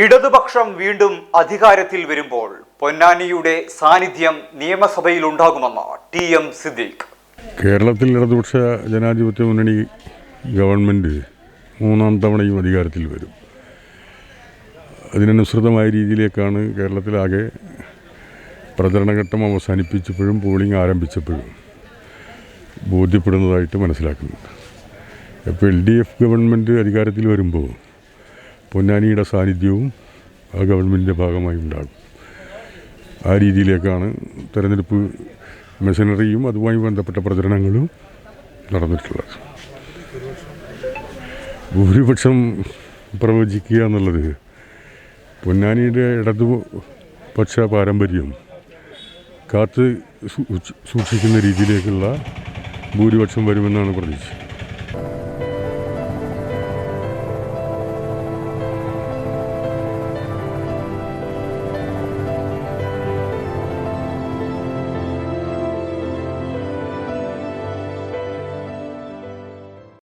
ഇടതുപക്ഷം വീണ്ടും അധികാരത്തിൽ വരുമ്പോൾ പൊന്നാനിയുടെ സാന്നിധ്യം നിയമസഭയിൽ ഉണ്ടാകുമെന്ന് ടി.എം. സിദ്ദീഖ്. കേരളത്തിൽ ഇടതുപക്ഷ ജനാധിപത്യ മുന്നണി ഗവൺമെൻറ് മൂന്നാം തവണയും അധികാരത്തിൽ വരും. അതിനനുസൃതമായ രീതിയിലേക്കാണ് കേരളത്തിലാകെ പ്രചരണഘട്ടം അവസാനിപ്പിച്ചപ്പോഴും പോളിംഗ് ആരംഭിച്ചപ്പോഴും ബോധ്യപ്പെടുന്നതായിട്ട് മനസ്സിലാക്കുന്നുണ്ട്. ഇപ്പോൾ LDF ഗവൺമെൻറ് അധികാരത്തിൽ വരുമ്പോൾ പൊന്നാനിയുടെ സാന്നിധ്യവും ആ ഗവൺമെൻറ്റിൻ്റെ ഭാഗമായി ഉണ്ടാകും. ആ രീതിയിലേക്കാണ് തെരഞ്ഞെടുപ്പ് മെഷീനറിയും അതുമായി ബന്ധപ്പെട്ട പ്രചരണങ്ങളും നടന്നിട്ടുള്ളത്. ഭൂരിപക്ഷം പ്രവചിക്കുക എന്നുള്ളത് പൊന്നാനിയുടെ ഇടതുപക്ഷ പാരമ്പര്യം കാത്ത് സൂക്ഷിക്കുന്ന രീതിയിലേക്കുള്ള ഭൂരിപക്ഷം വരുമെന്നാണ് പ്രതീക്ഷ.